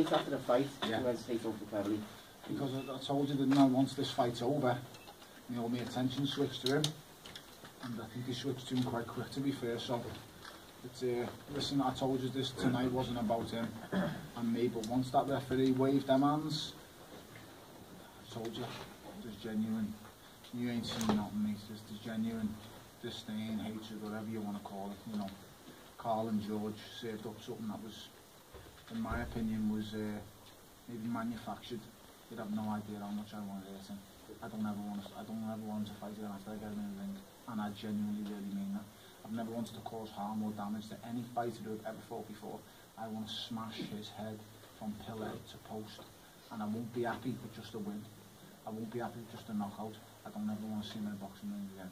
straight after the fight, yeah. you went straight over to Bellew. Because I told you that now once this fight's over, you know, my attention switched to him, and I think he switched to him quite quick, to be fair. So, it's, listen, I told you this tonight wasn't about him and me, but once that referee waved them hands, I told you, there's genuine, you ain't seen nothing, mate. There's genuine disdain, hatred, whatever you want to call it. You know, Carl and George served up something that was, in my opinion, was maybe manufactured. You'd have no idea how much I wanted to hit him. I don't ever want him to fight again after I get him in the ring, and I genuinely really mean that. I've never wanted to cause harm or damage to any fighter who I've ever fought before. I want to smash his head from pillar to post, and I won't be happy with just a win. I won't be happy with just a knockout. I don't ever want to see him in a boxing ring again.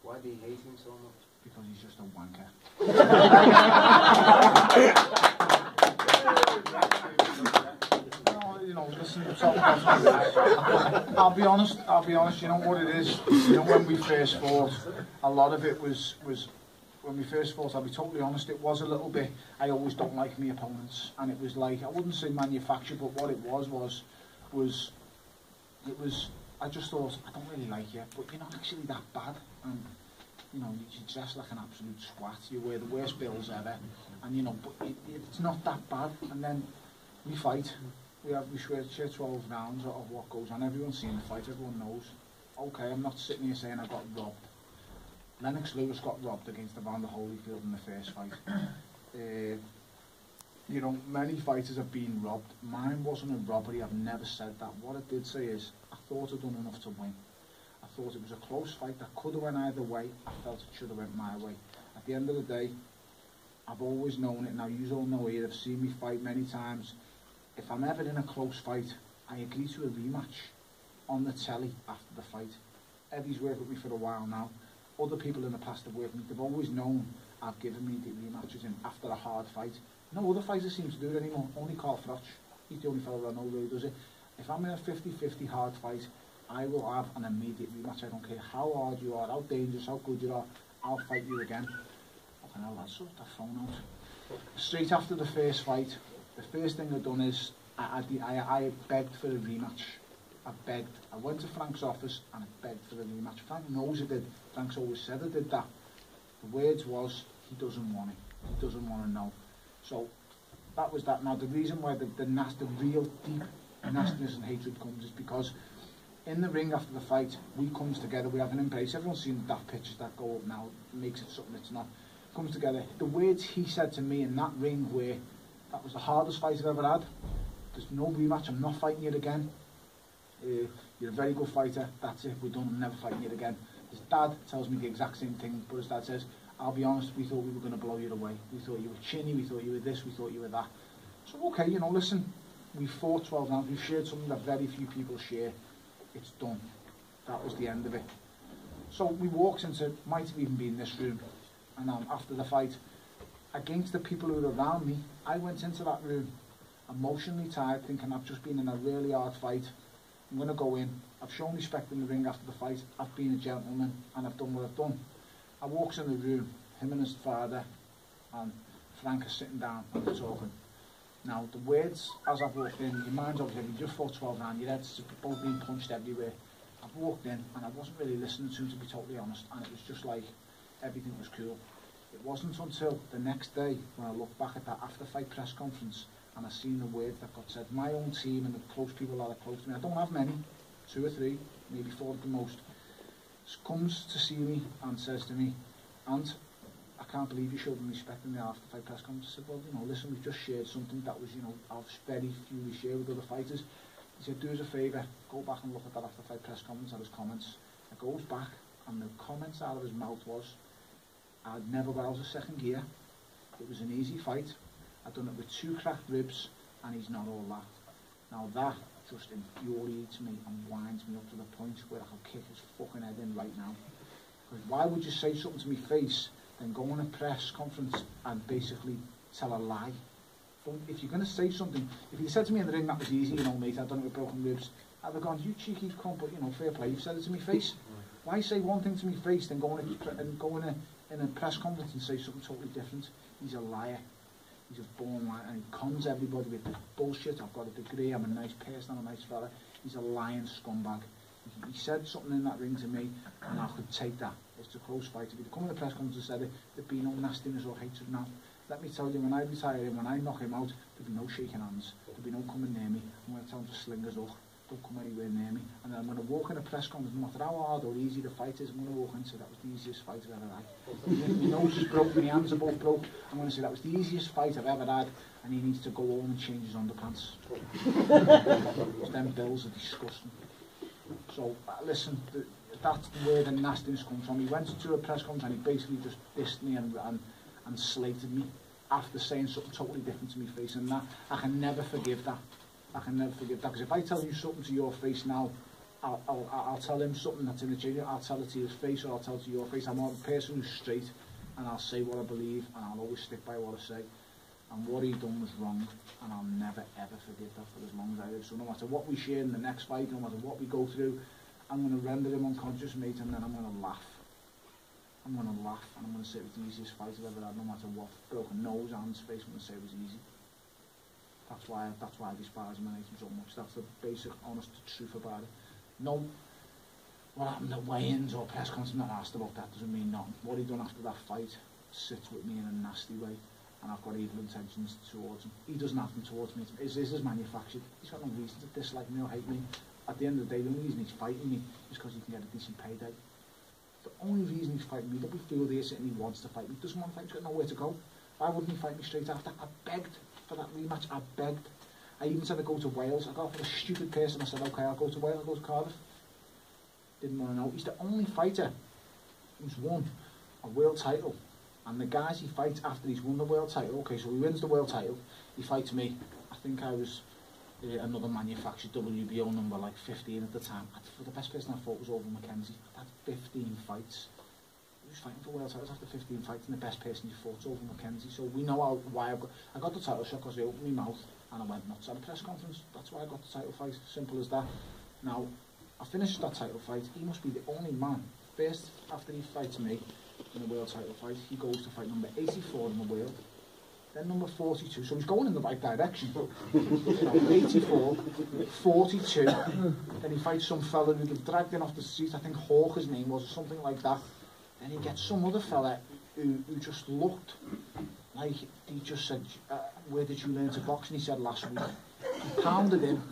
Why do you hate him so much? Because he's just a wanker. You know, listen, I'll be honest, you know what it is, you know, when we first fought, a lot of it was when we first fought, I'll be totally honest, it was a little bit, I always don't like my opponents, and it was like, I wouldn't say manufactured, but what it was, I just thought, I don't really like you, but you're not actually that bad, and, you know, you dress like an absolute swat, you wear the worst bills ever, and, you know, but it's not that bad, and then we fight. We share 12 rounds of what goes on. Everyone's seen the fight, everyone knows. Okay, I'm not sitting here saying I got robbed. Lennox Lewis got robbed against Evander Holyfield in the first fight. You know, many fighters have been robbed. Mine wasn't a robbery, I've never said that. What I did say is, I thought I'd done enough to win. I thought it was a close fight that could have went either way. I felt it should have went my way. At the end of the day, I've always known it. Now, you all know it, I've seen me fight many times. If I'm ever in a close fight, I agree to a rematch on the telly after the fight. Eddie's worked with me for a while now. Other people in the past have worked with me. They've always known I've given me the rematches in after a hard fight. No other fighter seems to do it anymore. Only Carl Froch. He's the only fellow I know really does it. If I'm in a 50-50 hard fight, I will have an immediate rematch. I don't care how hard you are, how dangerous, how good you are. I'll fight you again. Okay, now let's sort that phone out. Straight after the first fight, the first thing I've done is I begged for a rematch. I went to Frank's office and I begged for a rematch. Frank knows I did. Frank's always said I did that. The words was, he doesn't want it. He doesn't want to know. So that was that. Now the reason why the real deep nastiness and hatred comes is because in the ring after the fight, we comes together, we have an embrace. Everyone's seen that pictures that go up now, makes it something it's not. Comes together. The words he said to me in that ring were, that was the hardest fight I've ever had. There's no rematch, I'm not fighting you again. You're a very good fighter, that's it, we're done, I'm never fighting you again. His dad tells me the exact same thing, but his dad says, I'll be honest, we thought we were going to blow you away. We thought you were chinny, we thought you were this, we thought you were that. So okay, you know, listen, we fought 12 rounds, we've shared something that very few people share. It's done. That was the end of it. So we walked into, might have even been this room, and after the fight, against the people who were around me, I went into that room emotionally tired, thinking I've just been in a really hard fight. I'm going to go in. I've shown respect in the ring after the fight. I've been a gentleman and I've done what I've done. I walks in the room, him and his father and Frank are sitting down and they're talking. Now the words, as I've walked in, your mind's obviously, you just fought 12 rounds, your head's both being punched everywhere. I've walked in and I wasn't really listening to him, to be totally honest, and it was just like everything was cool. It wasn't until the next day when I looked back at that after-fight press conference and I seen the words that got said. My own team and the close people that are close to me, I don't have many, 2 or 3, maybe 4 at the most, comes to see me and says to me, "Ant, I can't believe you showed me respect in the after-fight press conference." I said, "Well, you know, listen, we've just shared something that was, you know, of very few we share with other fighters." He said, "Do us a favour, go back and look at that after-fight press conference," at his comments. I goes back and the comments out of his mouth was, "I'd never got out of second gear. It was an easy fight. I'd done it with 2 cracked ribs, and he's not all that." Now that just infuriates me and winds me up to the point where I could kick his fucking head in right now. Because why would you say something to me face, then go on a press conference and basically tell a lie? If you're going to say something, if you said to me in the ring that was easy, you know, mate, I'd done it with broken ribs, I'd have gone, "You cheeky cunt, but you know, fair play, you've said it to me face." Why say one thing to me face, then go in a press conference and say something totally different? He's a liar. He's a born lion, and he cons everybody with bullshit. I've got a degree, I'm a nice person, I'm a nice fella. He's a lying scumbag. He said something in that ring to me, and I could take that. It's a close fight. If he'd come in the press conference and said it, there'd be no nastiness or hatred now. Let me tell you, when I retire him, when I knock him out, there'll be no shaking hands, there'll be no coming near me. I'm going to tell him to sling his hook, don't come anywhere near me. And then I'm going to walk in a press conference, no matter how hard or easy the fight is, I'm going to walk in and say, that was the easiest fight I've ever had. My nose is broke, my hands are both broke. I'm going to say, that was the easiest fight I've ever had, and he needs to go home and change his underpants. Because them bills are disgusting. So, listen, that's where the nastiness comes from. He went to a press conference and he basically just dissed me and slated me after saying something totally different to me face, and that I can never forgive that. I can never forgive that, because if I tell you something to your face now, I'll tell him something that's in the change. I'll tell it to his face, or I'll tell it to your face. I'm a person who's straight, and I'll say what I believe, and I'll always stick by what I say. And what he done was wrong, and I'll never ever forgive that for as long as I live. So no matter what we share in the next fight, no matter what we go through, I'm going to render him unconscious, mate, and then I'm going to laugh. I'm going to laugh, and I'm going to say it was the easiest fight I've ever had, no matter what. Broken nose, hands, face, I'm going to say it was easy. That's why I despise him and hate him so much. That's the basic, honest truth about it. No, what happened at weigh-ins or press conference, I'm not asked about that, doesn't mean nothing. What he done after that fight sits with me in a nasty way, and I've got evil intentions towards him. He doesn't have them towards me. This is manufactured. He's got no reason to dislike me or hate me. At the end of the day, the only reason he's fighting me is because he can get a decent payday. The only reason he's fighting me, don't be fooled here sitting, he wants to fight me. He doesn't want to fight, he's got nowhere to go. Why wouldn't he fight me straight after? I begged for that rematch, I begged. I even said I'd go to Wales. I got for a stupid person, I said, okay, I'll go to Wales, I'll go to Cardiff. Didn't want to know. He's the only fighter who's won a world title. And the guys he fights after he's won the world title, okay, so he wins the world title, he fights me. I think I was another manufactured WBO number, like 15 at the time. For the best person I fought was over Mackenzie. I had 15 fights. He was fighting for world titles after 15 fights, and the best person he fought was over Mackenzie. So we know why I got the title shot, because he opened my mouth and I went nuts at a press conference. That's why I got the title fight, simple as that. Now, I finished that title fight. He must be the only man. First, after he fights me in a world title fight, he goes to fight number 84 in the world. Then number 42, so he's going in the right direction. 84, 42, then he fights some fella who gets dragged in off the street, I think Hawk his name was, or something like that. Then he gets some other fella who just looked like, he just said, where did you learn to box? And he said, last week. He pounded him,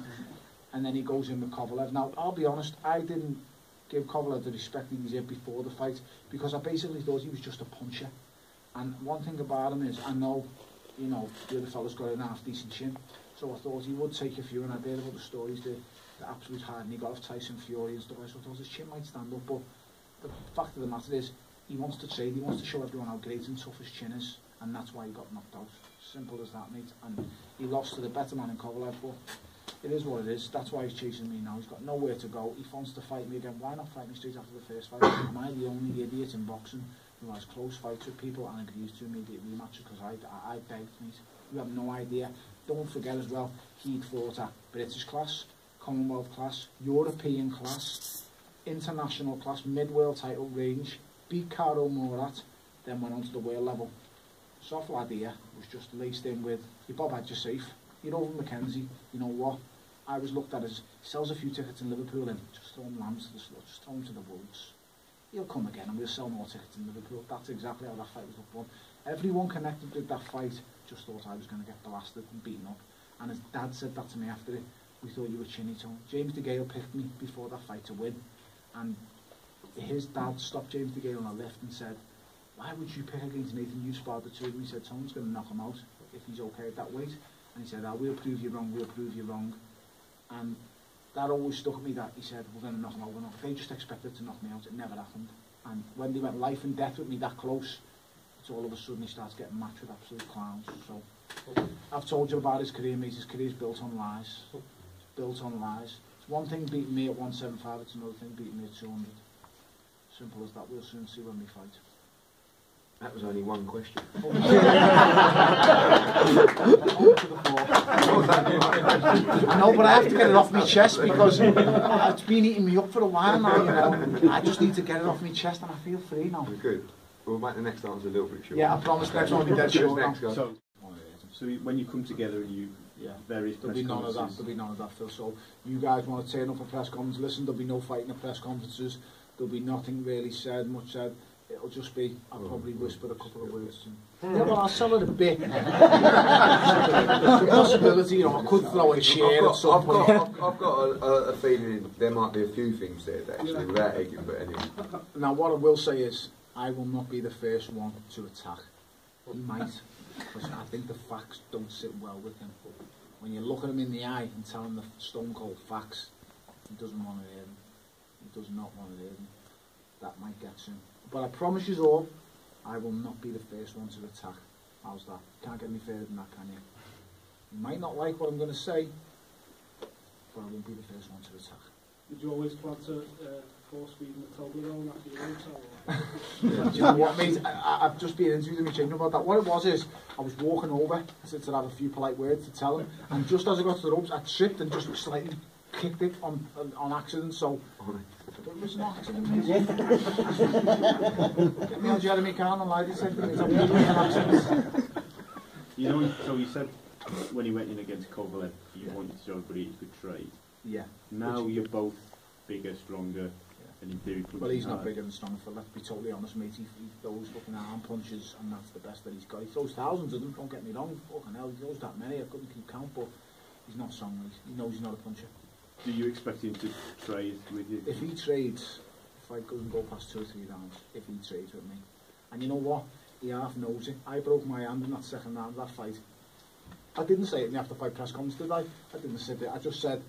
and then he goes in with Kovalev. Now, I'll be honest, I didn't give Kovalev the respect he deserved before the fight, because I basically thought he was just a puncher. And one thing about him is, I know, you know, the other fella's got an half-decent chin, so I thought he would take a few, and I heard about the stories, the absolute hardening he got off Tyson Fury and stuff, so I thought his chin might stand up, but the fact of the matter is, he wants to trade, he wants to show everyone how great and tough his chin is, and that's why he got knocked out. Simple as that, mate. And he lost to the better man in Kovalev, but it is what it is. That's why he's chasing me now. He's got nowhere to go. He wants to fight me again. Why not fight me straight after the first fight? Am I the only idiot in boxing who has close fights with people and agrees to immediate rematches? Because I begged, mate. You have no idea. Don't forget as well, he'd fought at British class, Commonwealth class, European class, international class, mid-world title range, beat Caro Morat, then went on to the world level. Soft lad here was just laced in with, your Bob had you safe, you're over Mackenzie, you know what, I was looked at as, sells a few tickets in Liverpool and just throw him lambs to the slut, just throw him to the wolves. He'll come again and we'll sell more tickets in Liverpool. That's exactly how that fight was looked on. Everyone connected with that fight just thought I was going to get blasted and beaten up. And his dad said that to me after it, we thought you were chinny tone. James DeGale picked me before that fight to win. And his dad stopped James DeGale on a lift and said, why would you pick against Nathan? You sparred the two of them. He said, someone's going to knock him out if he's okay at that weight. And he said, oh, we'll prove you wrong, we'll prove you wrong. And that always stuck with me, that he said, we're going to knock him out. They just expected to knock me out. It never happened. And when they went life and death with me that close, it's all of a sudden he starts getting matched with absolute clowns. So I've told you about his career, mate. His career's built on lies. It's built on lies. It's one thing beating me at 175, it's another thing beating me at 200. Simple as that. We'll soon see when we fight. That was only one question. I know, but I have to get it off my chest because it's been eating me up for a while now, you know. I just need to get it off my chest and I feel free now. Good. We'll make the next answer a little bit short. Yeah, I promise next one will be dead short now. So, So when you come together and you various there'll press be none of that. conferences, There'll be none of that, Phil. So you guys want to turn up for press conferences? Listen, there'll be no fighting at press conferences. There'll be nothing really said, much said. It'll just be, I'll probably whisper a couple of words to him. Yeah, well, I'll sell it a bit. There's a possibility, you know, I could throw a chair at some point. I've got a feeling there might be a few things there actually, without egging, but anyway. Now, what I will say is, I will not be the first one to attack. He might, because I think the facts don't sit well with him. When you look at him in the eye and tell him the stone cold facts, he doesn't want to hear them. He does not want to hear them. That might get to him. But I promise you all, I will not be the first one to attack. How's that? Can't get any further than that, can you? You might not like what I'm going to say, but I won't be the first one to attack. Did you always plan to force feed the Toblerone after your own Do you know what, mate? I've just been interviewed with me about that. What it was is, I was walking over to have a few polite words to tell him, and just as I got to the ropes, I tripped and just slightly kicked it on accident, so... It was an accident, mate. Get me on Jeremy Carn and Lady said to me, it's an accident. you know, so you said when he went in against Kovalev, you wanted to show everybody he could trade. Yeah. Now you're both bigger, stronger, and in theory punching Well, he's not hard. bigger than Stronger, let's be totally honest, mate. He throws fucking arm punches, and that's the best that he's got. He throws thousands of them, don't get me wrong. Fucking hell, he throws that many, I couldn't keep count, but he's not strong, mate. He knows he's not a puncher. Do you expect him to trade with you? If he trades, the fight doesn't go past 2 or 3 rounds, if he trades with me. And you know what? He half knows it. I broke my hand in that second round of that fight. I didn't say it in the after-fight press conference, did I? I didn't say it. I just said,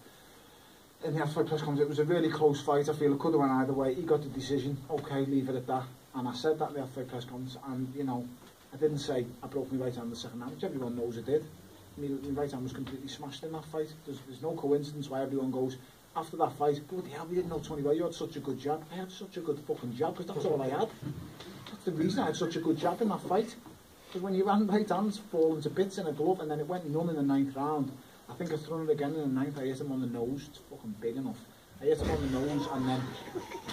in the after-fight press conference, it was a really close fight. I feel it could have went either way. He got the decision. Okay, leave it at that. And I said that in the after-fight press conference. And, you know, I didn't say I broke my right hand in the second round, which everyone knows I did. My right hand was completely smashed in that fight. There's no coincidence why everyone goes, after that fight, bloody hell, we didn't know, Tony, well, you had such a good jab. I had such a good fucking jab, because that's all I had. That's the reason I had such a good jab in that fight. Because when your right hand's falling to bits in a glove, and then it went none in the 9th round, I think I thrown it again in the 9th, I hit him on the nose, it's fucking big enough. I hit him on the nose, and then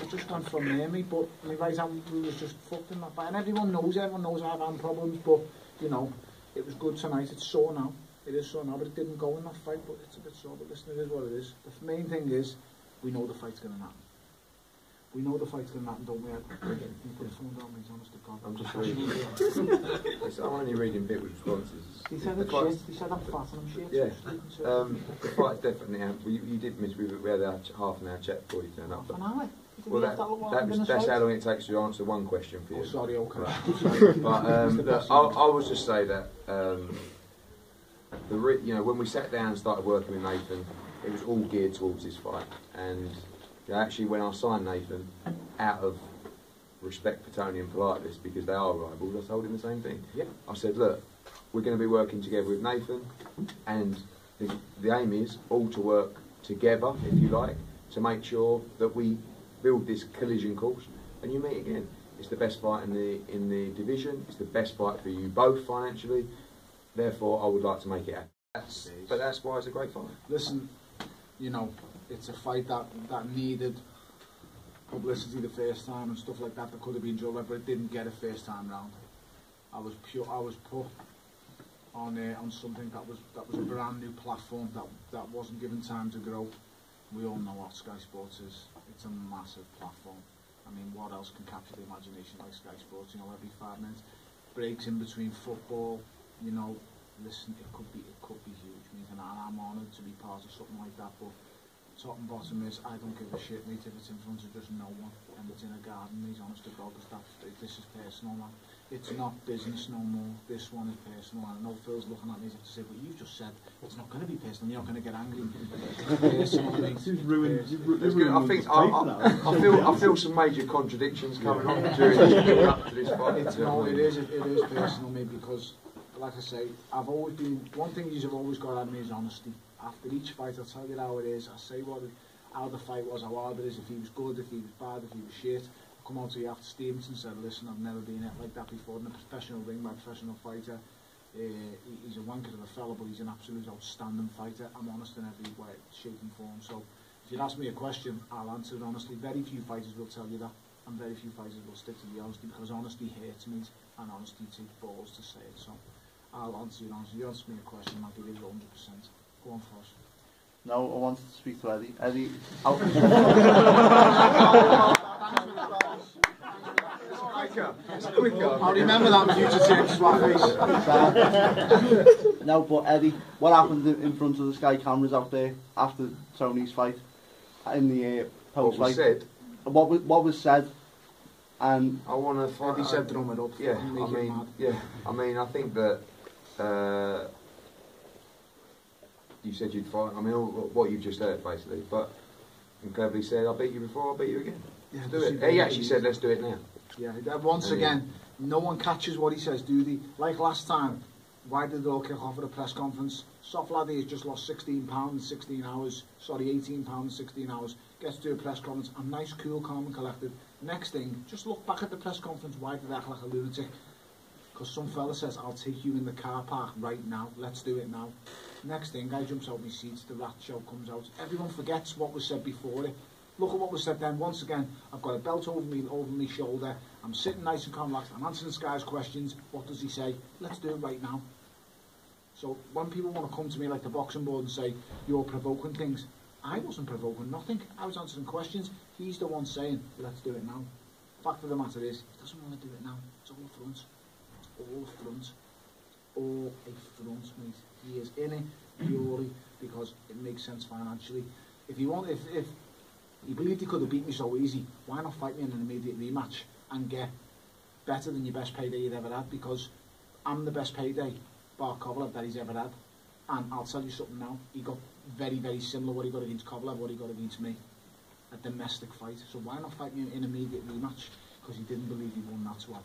it just went from near me, but my right hand was just fucked in that fight. And everyone knows I have hand problems, but, you know, it was good tonight, it's sore now. It is sore now, but it didn't go in that fight, but it's a bit sore, but listen, it is what it is. The main thing is, we know the fight's going to happen. We know the fight's going to happen, don't we? You put a phone down, he's honest to God. I'm just reading. I'm only reading bit with responses. He said it's shit, he said I'm fat and I'm shit. Yeah. The fight's definitely happened. You did miss, we had a half an hour chat before you turned up. Half an hour? Well, that's how long it takes to answer one question for you. Oh, sorry, okay. Right. But I would just say that you know, when we sat down and started working with Nathan, it was all geared towards this fight. And you know, actually, when I signed Nathan, out of respect for Tony and politeness, because they are rivals, I told him the same thing. Yeah. I said, look, we're going to be working together with Nathan, and the aim is all to work together, if you like, to make sure that we build this collision course, and you meet again. It's the best fight in the division. It's the best fight for you both financially. Therefore, I would like to make it happen. But that's why it's a great fight. Listen, you know, it's a fight that needed publicity the first time and stuff like that. That could have been drilled, but it didn't get a first time round. I was put on something that was a brand new platform that wasn't given time to grow. We all know what Sky Sports is. It's a massive platform. I mean, what else can capture the imagination like Sky Sports? You know, every 5 minutes, breaks in between football. You know, listen, it could be huge, mate, and I'm honoured to be part of something like that. But top and bottom is, I don't give a shit, mate, if it's in front of just no one and it's in a garden. He's honest to God, because this is personal, man. It's not business no more. This one is personal. And I know Phil's looking at me as if to say, well, you've just said it's not going to be personal. You're not going to get angry. It's personal, mate. I feel some major contradictions coming on during this build-up to this fight. It is personal, mate, because, like I say, I've always been, one thing you've always got at me is honesty. After each fight, I'll tell you how it is. I'll say how the fight was, how hard it is, if he was good, if he was bad, if he was shit. I'll come on to you after Stevenson and said, listen, I've never been like that before in a professional ring by a professional fighter. He's a wanker of a fella, but he's an absolute outstanding fighter. I'm honest in every way, shape and form. So if you'd ask me a question, I'll answer it honestly. Very few fighters will tell you that, and very few fighters will stick to the honesty, because honesty hurts me, and honesty takes balls to say it. So I'll answer your answer. You ask me a question, I'll give you 100%. Go on, Frost. No, I wanted to speak to Eddie. Eddie, how... I'll remember that future text, face. No, but Eddie, what happened in front of the Sky cameras out there after Tony's fight in the post What was fight? said? What was said? And I want to fight. Eddie said drum it up. Yeah, and make I it mean, mad. yeah, I mean, I think that you said you'd fight. I mean, all, what you've just heard basically, but and cleverly said, "I beat you before, I'll beat you again." Yeah, Let's do it. He actually said, "Let's do it now." Yeah, once And again, no one catches what he says, do they? Like last time, why did it all kick off at a press conference? Soft laddie has just lost £16 in 16 hours. Sorry, £18 in 16 hours. Gets to do a press conference. I'm nice, cool, calm and collected. Next thing, just look back at the press conference. Why did I act like a lunatic? Because some fella says, I'll take you in the car park right now. Let's do it now. Next thing, guy jumps out my seats. The rat show comes out. Everyone forgets what was said before it. Look at what was said then. Once again, I've got a belt over me shoulder. I'm sitting nice and calm, relaxed. I'm answering this guy's questions. What does he say? Let's do it right now. So when people want to come to me like the boxing board and say, you're provoking things, I wasn't provoking nothing. I was answering questions. He's the one saying, let's do it now. Fact of the matter is, he doesn't want to do it now. It's all a front. It's all a front. All a front, mate. He is in it purely because it makes sense financially. If he believed he could have beat me so easy, why not fight me in an immediate rematch and get better than your best payday you'd ever had? Because I'm the best payday bar Kovalev that he's ever had. And I'll tell you something now, he got very, very similar what he got against Kovalev, what he got against me. A domestic fight. So why not fight me in an immediate rematch? Because he didn't believe he won that swap.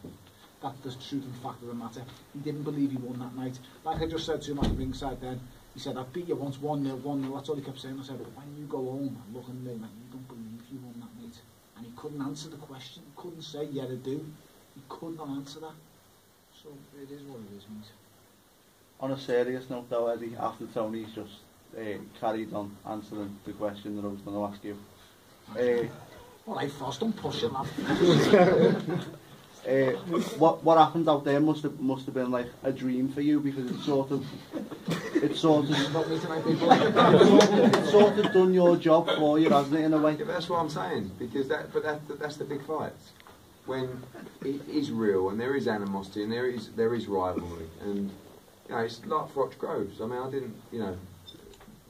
That's the truth and fact of the matter. He didn't believe he won that night. Like I just said to him at the ringside then, he said, I beat you once 1-0, 1-0, that's all he kept saying. I said, but when you go home and look at me, like, you don't believe you won that night. And he couldn't answer the question. He couldn't say, yeah, I do. He could not answer that. So it is what it is, mate. on a serious note though, Eddie, after Tony's just carried on answering the question that I was going to ask you. Well, I first don't push it, lad. What happened out there must have been like a dream for you, because it's sort of done your job for you, hasn't it, in a way? Yeah, that's what I'm saying, because that's the big fights, when it is real and there is animosity and there is rivalry, and you know, it's like Froch Groves. I mean, I didn't, you know,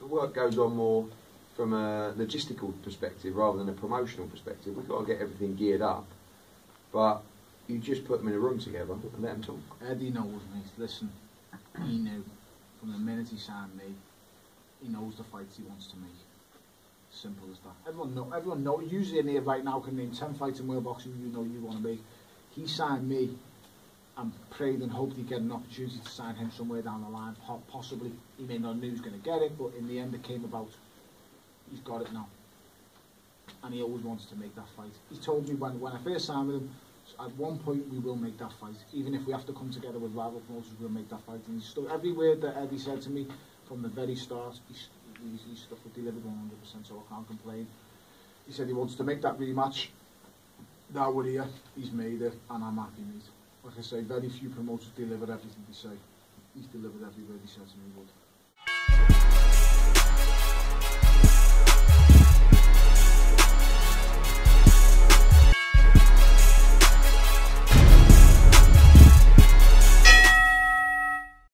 the work goes on more from a logistical perspective rather than a promotional perspective. We've got to get everything geared up, but you just put them in a room together and let them talk. Eddie knows me. Listen, he knew from the minute he signed me. He knows the fights he wants to make. Simple as that. Everyone know. Usually in here right now can name 10 fights in world boxing you know you want to make. He signed me and prayed and hoped he'd get an opportunity to sign him somewhere down the line. Possibly. He may not know who's going to get it, but in the end it came about. He's got it now. And he always wants to make that fight. He told me when I first signed with him, at one point we will make that fight. Even if we have to come together with rival promoters, we'll make that fight. And every word that Eddie said to me from the very start, he's stuff was delivered 100%, so I can't complain. He said he wants to make that rematch. Now we're here, he's made it, and I'm happy, mate. Like I say, very few promoters deliver everything they say. He's delivered every word he said to me he would.